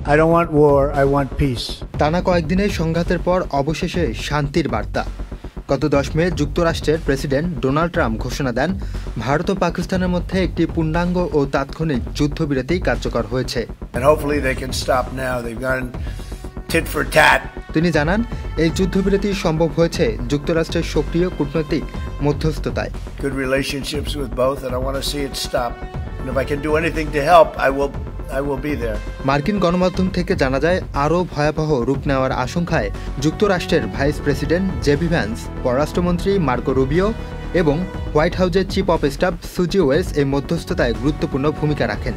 I don't want war, I want peace. টানা কয়েকদিনের সংঘাতের পর অবশেষে শান্তির বার্তা। গত 10 মে যুক্তরাষ্ট্রের প্রেসিডেন্ট ডোনাল্ড ট্রাম্প ঘোষণা দেন ভারত ও পাকিস্তানের মধ্যে একটি পূর্ণাঙ্গ ও তাৎক্ষণিক যুদ্ধবিরতি কার্যকর হয়েছে। And hopefully they can stop now. They've gone tit for tat. তিনি জানান এই যুদ্ধবিরতি সম্ভব হয়েছে যুক্তরাষ্ট্রের সক্রিয় কূটনৈতিক মধ্যস্থতায়। Good relationships with both and I want to see it stop. And if I can do anything to help, I will be there. মার্কিন গণমাধ্যম থেকে জানা যায় আরও ভয়াবহ রূপ নেওয়ার আশঙ্কায় যুক্তরাষ্ট্রের ভাইস প্রেসিডেন্ট জেডি ভ্যান্স, পররাষ্ট্রমন্ত্রী মার্কো রুবিও এবং হোয়াইট হাউসের চিফ অফ স্টাফ সুজি ওয়েলস এই মধ্যস্থতায় গুরুত্বপূর্ণ ভূমিকা রাখেন।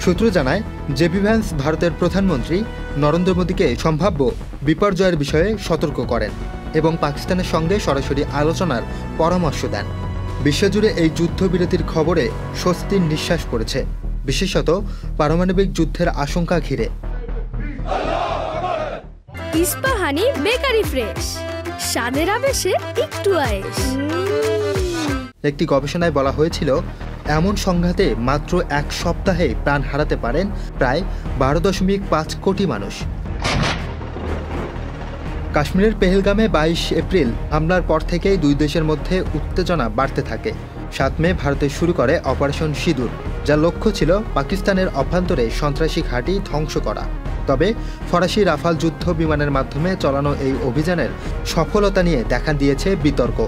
সূত্র জানায় জেডি ভ্যান্স ভারতের প্রধানমন্ত্রী নরেন্দ্র মোদীকে সম্ভাব্য বিপর্যয়ের বিষয়ে সতর্ক করেন এবং পাকিস্তানের সঙ্গে সরাসরি আলোচনার পরামর্শ দেন। বিশ্বজুড়ে এই যুদ্ধবিরতির খবরে স্বস্তির নিঃশ্বাস পড়েছে, বিশেষত পারমাণবিক যুদ্ধের আশঙ্কা ঘিরে। ইস্পাহানি বেকারি ফ্রেশ, স্বাদের আবেশে একটু আয়েশ। একটি গবেষণায় বলা হয়েছিল এমন সংঘাতে মাত্র এক সপ্তাহে প্রাণ হারাতে পারেন প্রায় 12.5 কোটি মানুষ। কাশ্মীরের পেহেলগামে 22 এপ্রিল হামলার পর থেকেই দুই দেশের মধ্যে উত্তেজনা বাড়তে থাকে। 7 মে ভারতে শুরু করে অপারেশন সিঁদুর, যার লক্ষ্য ছিল পাকিস্তানের অভ্যন্তরে সন্ত্রাসী ঘাঁটি ধ্বংস করা। তবে ফরাসি রাফাল যুদ্ধ বিমানের মাধ্যমে চালানো এই অভিযানের সফলতা নিয়ে দেখা দিয়েছে বিতর্ক।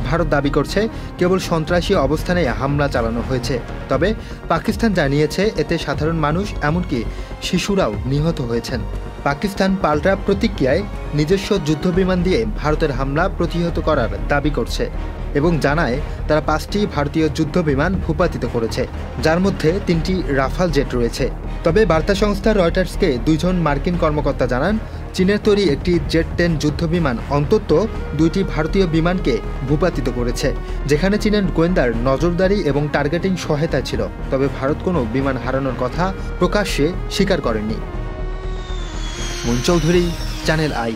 ভারত দাবি করছে কেবল সন্ত্রাসী অবস্থানে হামলা চালানো হয়েছে, তবে পাকিস্তান জানিয়েছে এতে সাধারণ মানুষ এমনকি শিশুরাও নিহত হয়েছেন। পাকিস্তান পাল্টা প্রতিক্রিয়ায় নিজস্ব যুদ্ধবিমান দিয়ে ভারতের হামলা প্রতিহত করার দাবি করছে এবং জানায় তারা 5টি ভারতীয় যুদ্ধবিমান ভূপাতিত করেছে, যার মধ্যে 3টি রাফাল জেট রয়েছে। তবে বার্তা সংস্থা রয়টার্সকে 2 জন মার্কিন কর্মকর্তা জানান চীনের তৈরি একটি জেট 10 যুদ্ধবিমান অন্তত 2টি ভারতীয় বিমানকে ভূপাতিত করেছে, যেখানে চীনের গোয়েন্দার নজরদারি এবং টার্গেটিং সহায়তা ছিল। তবে ভারত কোনো বিমান হারানোর কথা প্রকাশ্যে স্বীকার করেনি। Moon Chowdhury, channel I.